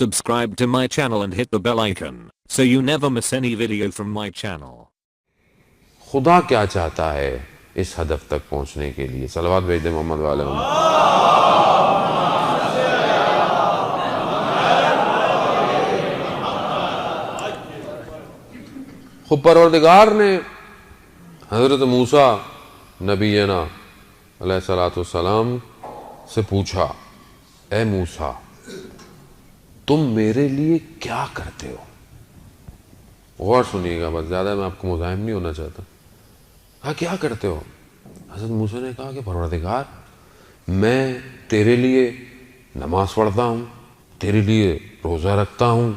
Subscribe to my channel and hit the bell icon so you never miss any video from my channel. خدا کیا چاہتا ہے اس ہدف تک پہنچنے کے لیے؟ صلوات بھیج دیں محمد والے محمد. خود پروردگار نے حضرت موسیٰ نبینا علیہ السلام سے پوچھا، اے موسیٰ تم میرے لیے کیا کرتے ہو؟ غور سنیے گا، بس زیادہ میں آپ کو مزاحم نہیں ہونا چاہتا. ہاں کیا کرتے ہو؟ حضرت موسیٰ نے کہا کہ پروردگار میں تیرے لیے نماز پڑھتا ہوں، تیرے لیے روزہ رکھتا ہوں،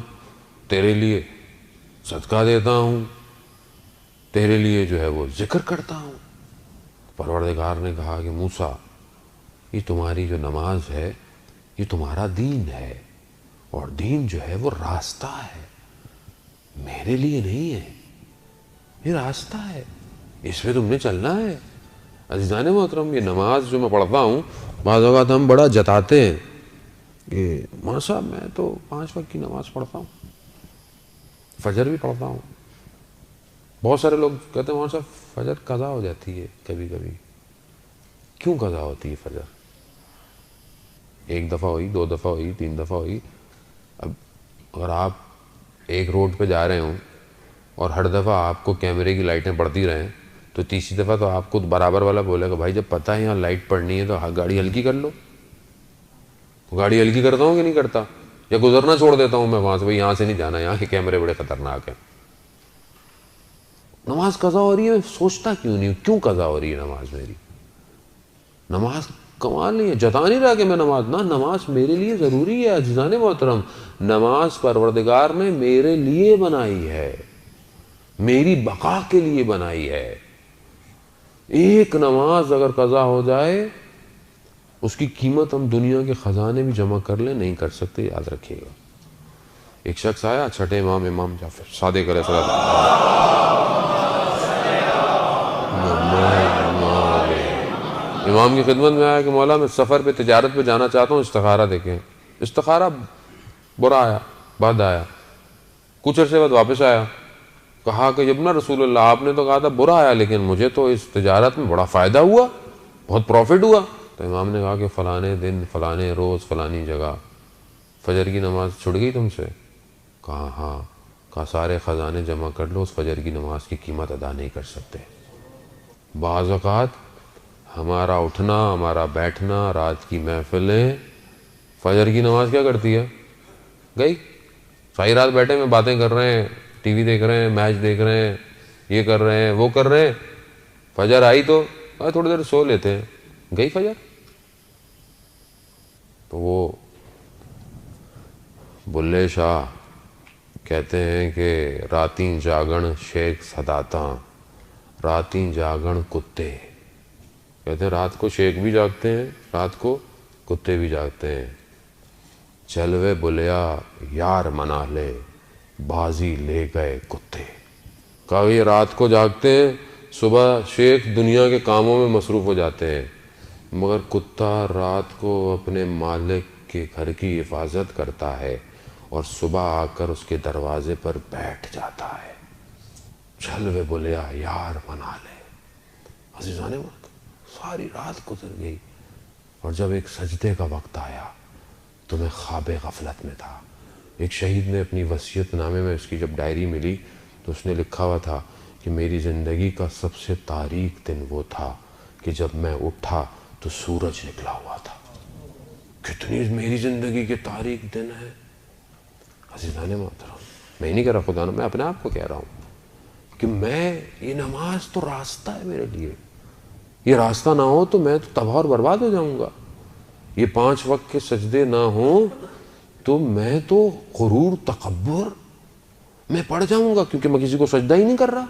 تیرے لیے صدقہ دیتا ہوں، تیرے لیے جو ہے وہ ذکر کرتا ہوں. پروردگار نے کہا کہ موسیٰ یہ تمہاری جو نماز ہے یہ تمہارا دین ہے، اور دین جو ہے وہ راستہ ہے، میرے لیے نہیں ہے، یہ راستہ ہے، اس پہ تم نے چلنا ہے. عزیزان محترم، یہ نماز جو میں پڑھتا ہوں بعض اوقات ہم بڑا جتاتے ہیں کہ ماں صاحب میں تو 5 وقت کی نماز پڑھتا ہوں، فجر بھی پڑھتا ہوں. بہت سارے لوگ کہتے ہیں ماں صاحب فجر قضا ہو جاتی ہے کبھی کبھی. کیوں قضا ہوتی ہے فجر؟ 1 دفعہ ہوئی، 2 دفعہ ہوئی، 3 دفعہ ہوئی. اب اگر آپ ایک روڈ پہ جا رہے ہوں اور ہر دفعہ آپ کو کیمرے کی لائٹیں پڑتی رہیں تو تیسری دفعہ تو آپ کو برابر والا بولے گا بھائی جب پتہ ہے یہاں لائٹ پڑنی ہے تو گاڑی ہلکی کر لو. گاڑی ہلکی کرتا ہوں کہ نہیں کرتا؟ یا گزرنا چھوڑ دیتا ہوں میں وہاں سے، بھائی یہاں سے نہیں جانا، یہاں کے کیمرے بڑے خطرناک ہیں. نماز قضا ہو رہی ہے، سوچتا کیوں نہیں ہوں کیوں قضا ہو رہی ہے نماز میری؟ نماز کمال نہیں ہے، جتا نہیں رہا کہ میں نماز میرے لیے ضروری ہے. عزیزان محترم، نماز پروردگار نے میرے لیے بنائی ہے، میری بقا کے لیے بنائی ہے. ایک نماز اگر قضا ہو جائے اس کی قیمت ہم دنیا کے خزانے بھی جمع کر لیں نہیں کر سکتے، یاد رکھیے گا. ایک شخص آیا، چھٹے امام جعفر صادق علیہ السلام، امام کی خدمت میں آیا کہ مولا میں سفر پہ تجارت پہ جانا چاہتا ہوں، استخارہ دیکھیں. استخارہ برا آیا، بد آیا. کچھ عرصے بعد واپس آیا، کہا کہ ابن رسول اللہ آپ نے تو کہا تھا برا آیا لیکن مجھے تو اس تجارت میں بڑا فائدہ ہوا، بہت پروفٹ ہوا. تو امام نے کہا کہ فلانے دن فلانے روز فلانی جگہ فجر کی نماز چھوٹ گئی تم سے؟ کہا ہاں. کہا سارے خزانے جمع کر لو، اس فجر کی نماز کی قیمت ادا نہیں کر سکتے. بعض اوقات ہمارا اٹھنا، ہمارا بیٹھنا، رات کی محفلیں فجر کی نماز کیا کرتی ہے؟ گئی. ساری رات بیٹھے میں باتیں کر رہے ہیں، ٹی وی دیکھ رہے ہیں، میچ دیکھ رہے ہیں، یہ کر رہے ہیں وہ کر رہے ہیں. فجر آئی تو تھوڑی دیر سو لیتے ہیں، گئی فجر. تو وہ بلے شاہ کہتے ہیں کہ راتیں جاگن شیخ سداتاں، راتیں جاگن کتے. کہتے ہیں رات کو شیخ بھی جاگتے ہیں، رات کو کتے بھی جاگتے ہیں. چلوے بلیا یار منا لے، بازی لے گئے کتے. کہا یہ رات کو جاگتے ہیں، صبح شیخ دنیا کے کاموں میں مصروف ہو جاتے ہیں، مگر کتا رات کو اپنے مالک کے گھر کی حفاظت کرتا ہے اور صبح آ کر اس کے دروازے پر بیٹھ جاتا ہے. چلوے بلیا یار منا لے. عزیزان ساری رات گزر گئی اور جب ایک سجدے کا وقت آیا تو میں خواب غفلت میں تھا. ایک شہید نے اپنی وصیت نامے میں اس کی جب ڈائری ملی تو اس نے لکھا ہوا تھا کہ میری زندگی کا سب سے تاریک دن وہ تھا کہ جب میں اٹھا تو سورج نکلا ہوا تھا. کتنی میری زندگی کے تاریک دن ہے. عزیزان محترم، میں نہیں کہہ رہا خدا، میں اپنے آپ کو کہہ رہا ہوں کہ میں یہ نماز تو راستہ ہے میرے لیے. یہ راستہ نہ ہو تو میں تو تباہ اور برباد ہو جاؤں گا. یہ 5 وقت کے سجدے نہ ہوں تو میں تو غرور تکبر میں پڑ جاؤں گا، کیونکہ میں کسی کو سجدہ ہی نہیں کر رہا.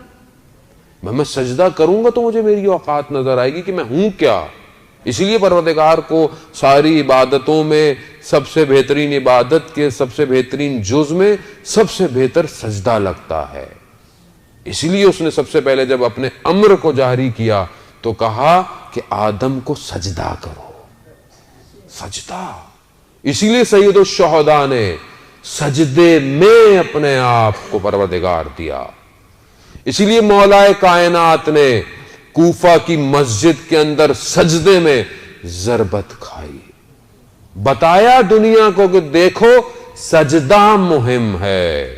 میں سجدہ کروں گا تو مجھے میری اوقات نظر آئے گی کہ میں ہوں کیا. اسی لیے پروردگار کو ساری عبادتوں میں سب سے بہترین عبادت کے سب سے بہترین جز میں سب سے بہتر سجدہ لگتا ہے. اسی لیے اس نے سب سے پہلے جب اپنے امر کو جاری کیا تو کہا کہ آدم کو سجدہ کرو. سجدہ. اسی لیے سید الشہداء نے سجدے میں اپنے آپ کو پروردگار دیا. اسی لیے مولا کائنات نے کوفہ کی مسجد کے اندر سجدے میں ضربت کھائی, بتایا دنیا کو کہ دیکھو سجدہ مہم ہے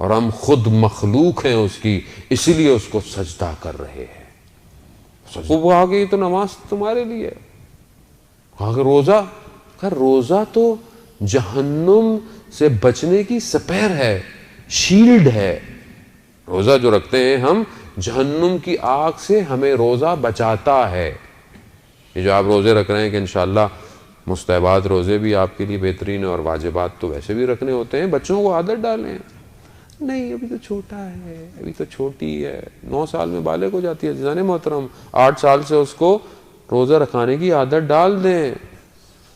اور ہم خود مخلوق ہیں اس کی, اسی لیے اس کو سجدہ کر رہے ہیں. وہ آ گئی تو نماز تمہارے لیے, کہا کہ روزہ, کہا روزہ تو جہنم سے بچنے کی سپیر ہے, شیلڈ ہے. روزہ جو رکھتے ہیں ہم, جہنم کی آگ سے ہمیں روزہ بچاتا ہے. یہ جو آپ روزے رکھ رہے ہیں کہ انشاءاللہ مستحبات روزے بھی آپ کے لیے بہترین ہے اور واجبات تو ویسے بھی رکھنے ہوتے ہیں, بچوں کو عادت ڈالیں. نہیں ابھی تو چھوٹا ہے, ابھی تو چھوٹی ہے, 9 سال میں بالغ ہو جاتی ہے. عزیزان محترم 8 سال سے اس کو روزہ رکھانے کی عادت ڈال دیں.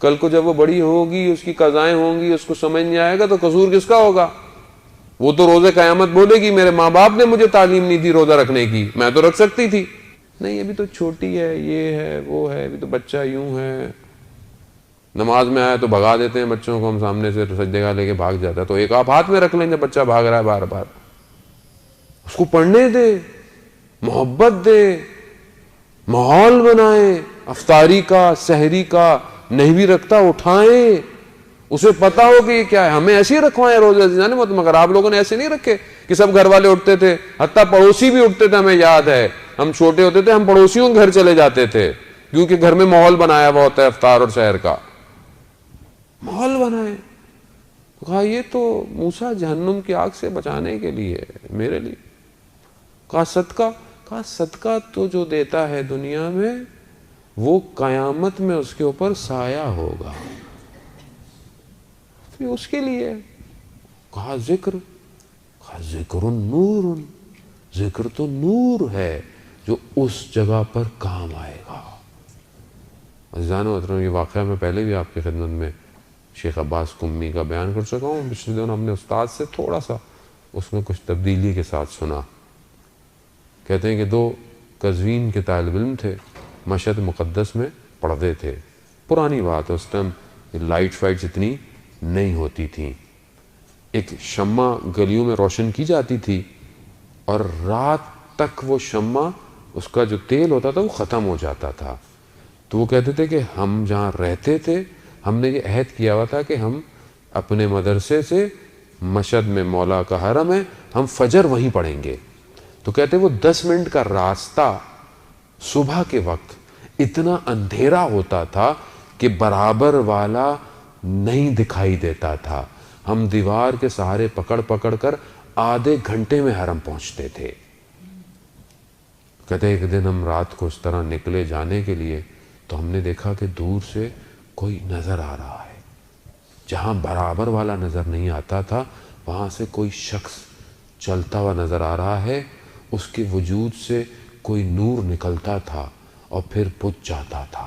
کل کو جب وہ بڑی ہوگی, اس کی قضائیں ہوں گی, اس کو سمجھ نہیں آئے گا تو قصور کس کا ہوگا؟ وہ تو روزے قیامت بولے گی میرے ماں باپ نے مجھے تعلیم نہیں دی روزہ رکھنے کی, میں تو رکھ سکتی تھی. نہیں ابھی تو چھوٹی ہے, یہ ہے وہ ہے, ابھی تو بچہ یوں ہے. نماز میں آیا تو بھگا دیتے ہیں بچوں کو ہم, سامنے سے سجدے کا لے کے بھاگ جاتا ہے, تو ایک آپ ہاتھ میں رکھ لیں جب بچہ بھاگ رہا ہے بار بار, اس کو پڑھنے دیں, محبت دیں, ماحول بنائیں, افطاری کا سحری کا, نہیں بھی رکھتا اٹھائیں, اسے پتا ہو کہ یہ کیا ہے. ہمیں ایسے ہی رکھوائیں روزے عزیزان, مگر آپ لوگوں نے ایسے نہیں رکھے کہ سب گھر والے اٹھتے تھے, حتیٰ پڑوسی بھی اٹھتے تھے. ہمیں یاد ہے ہم چھوٹے ہوتے تھے, ہم پڑوسیوں کے گھر چلے جاتے تھے کیونکہ گھر میں ماحول بنایا ہوا ہوتا ہے افطار اور سحر کا. ماحول بنائے. کہا یہ تو موسیٰ جہنم کی آگ سے بچانے کے لیے, میرے لیے. کہا صدقہ, کہا صدقہ تو جو دیتا ہے دنیا میں وہ قیامت میں اس کے اوپر سایہ ہوگا, اس کے لیے. کہا ذکر, کہا ذکر نور, ذکر تو نور ہے جو اس جگہ پر کام آئے گا. عزیزان محترم یہ واقعہ میں پہلے بھی آپ کی خدمت میں شیخ عباس قمی کا بیان کر چکا ہوں. پچھلے دن ہم نے استاد سے تھوڑا سا اس میں کچھ تبدیلی کے ساتھ سنا. کہتے ہیں کہ 2 قزوین کے طالب علم تھے, مشہد مقدس میں پڑھتے تھے. پرانی بات ہے, اس ٹائم لائٹ فائٹس اتنی نہیں ہوتی تھیں. ایک شمع گلیوں میں روشن کی جاتی تھی اور رات تک وہ شمع, اس کا جو تیل ہوتا تھا وہ ختم ہو جاتا تھا. تو وہ کہتے تھے کہ ہم جہاں رہتے تھے ہم نے یہ عہد کیا ہوا تھا کہ ہم اپنے مدرسے سے, مشہد میں مولا کا حرم ہے, ہم فجر وہیں پڑھیں گے. تو کہتے وہ 10 منٹ کا راستہ صبح کے وقت اتنا اندھیرا ہوتا تھا کہ برابر والا نہیں دکھائی دیتا تھا. ہم دیوار کے سہارے پکڑ پکڑ کر آدھے گھنٹے میں حرم پہنچتے تھے. کہتے ایک دن ہم رات کو اس طرح نکلے جانے کے لیے تو ہم نے دیکھا کہ دور سے کوئی نظر آ رہا ہے. جہاں برابر والا نظر نہیں آتا تھا وہاں سے کوئی شخص چلتا ہوا نظر آ رہا ہے. اس کے وجود سے کوئی نور نکلتا تھا اور پھر بجھ جاتا تھا,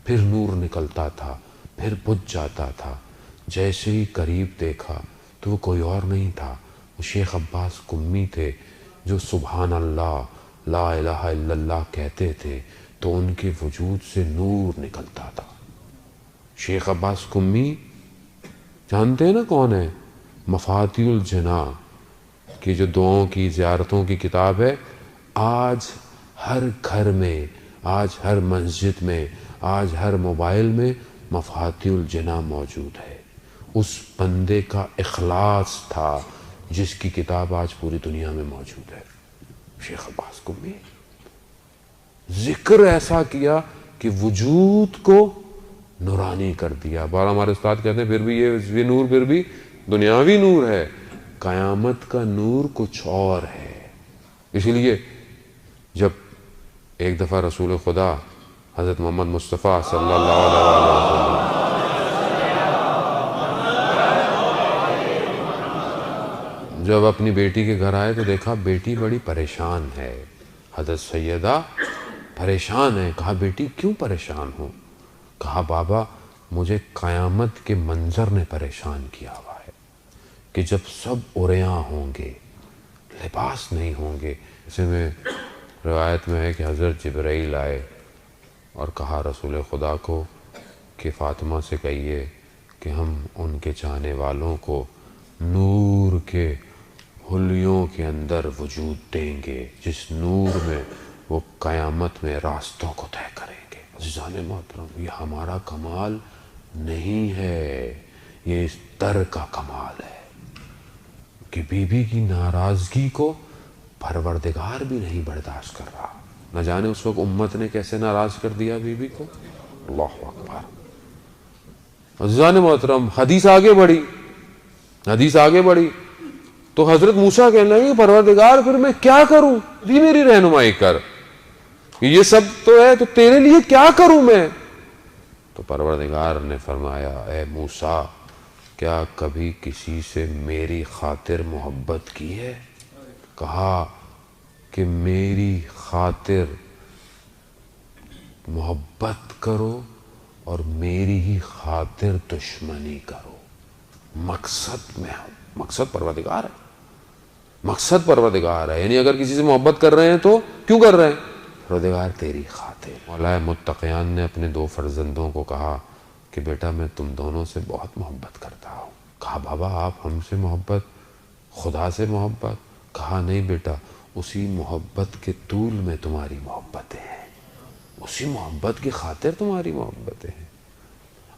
پھر نور نکلتا تھا, پھر بجھ جاتا تھا. جیسے ہی قریب دیکھا تو وہ کوئی اور نہیں تھا, وہ شیخ عباس قمی تھے جو سبحان اللہ لا الہ الا اللہ کہتے تھے تو ان کے وجود سے نور نکلتا تھا. شیخ عباس قمی جانتے ہیں نا کون ہے؟ مفاتیح الجنا کی جو دعاؤں کی زیارتوں کی کتاب ہے. آج ہر گھر میں, آج ہر مسجد میں, آج ہر موبائل میں مفاتیح الجنا موجود ہے. اس بندے کا اخلاص تھا جس کی کتاب آج پوری دنیا میں موجود ہے. شیخ عباس قمی ذکر ایسا کیا کہ وجود کو نورانی کر دیا. بار ہمارے استاد کہتے ہیں پھر بھی یہ نور پھر بھی دنیاوی نور ہے, قیامت کا نور کچھ اور ہے. اسی لیے جب ایک دفعہ رسول خدا حضرت محمد مصطفیٰ صلی اللہ علیہ وسلم جب اپنی بیٹی کے گھر آئے تو دیکھا بیٹی بڑی پریشان ہے. حضرت سیدہ پریشان ہے. کہا بیٹی کیوں پریشان ہو؟ کہا بابا مجھے قیامت کے منظر نے پریشان کیا ہوا ہے کہ جب سب عریاں ہوں گے, لباس نہیں ہوں گے. اسے میں روایت میں ہے کہ حضرت جبرائیل آئے اور کہا رسول خدا کو کہ فاطمہ سے کہیے کہ کہ ہم ان کے چاہنے والوں کو نور کے حلیوں کے اندر وجود دیں گے، جس نور میں وہ قیامت میں راستوں کو طے کریں گے۔ عزیزان محترم، یہ ہمارا کمال نہیں ہے، یہ اس در کا کمال ہے کہ بی بی کی ناراضگی کو پروردگار بھی نہیں برداشت کر رہا۔ نہ جانے اس وقت امت نے کیسے ناراض کر دیا بی بی کو۔ اللہ اکبر۔ عزیزان محترم، حدیث آگے بڑھی تو حضرت موسیٰ کہنے لگے پروردگار پھر میں کیا کروں، بھی میری رہنمائی کر، یہ سب تو ہے تو تیرے لیے کیا کروں میں؟ تو پروردگار نے فرمایا اے موسیٰ، کیا کبھی کسی سے میری خاطر محبت کی ہے؟ کہا کہ میری خاطر محبت کرو اور میری ہی خاطر دشمنی کرو۔ مقصد پروردگار ہے، یعنی اگر کسی سے محبت کر رہے ہیں تو کیوں کر رہے ہیں؟ پروردگار تیری خاطر۔ مولا متقیان نے اپنے 2 فرزندوں کو کہا کہ بیٹا میں تم دونوں سے بہت محبت کرتا ہوں۔ کہا بابا آپ ہم سے محبت، خدا سے محبت؟ کہا نہیں بیٹا، اسی محبت کے طول میں تمہاری محبتیں ہیں، اسی محبت کی خاطر تمہاری محبتیں ہیں۔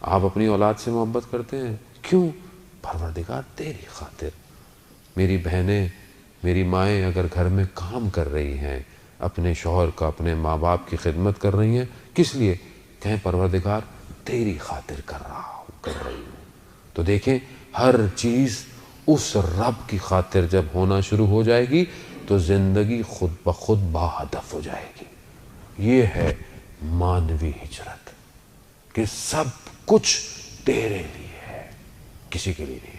آپ اپنی اولاد سے محبت کرتے ہیں، کیوں؟ پروردگار تیری خاطر۔ میری بہنیں، میری مائیں اگر گھر میں کام کر رہی ہیں، اپنے شوہر کا، اپنے ماں باپ کی خدمت کر رہی ہیں، کس لیے؟ کہیں پروردگار تیری خاطر کر رہی ہوں۔ تو دیکھیں ہر چیز اس رب کی خاطر جب ہونا شروع ہو جائے گی تو زندگی خود بخود باہدف ہو جائے گی۔ یہ ہے مانوی ہجرت کہ سب کچھ تیرے لیے ہے، کسی کے لیے نہیں۔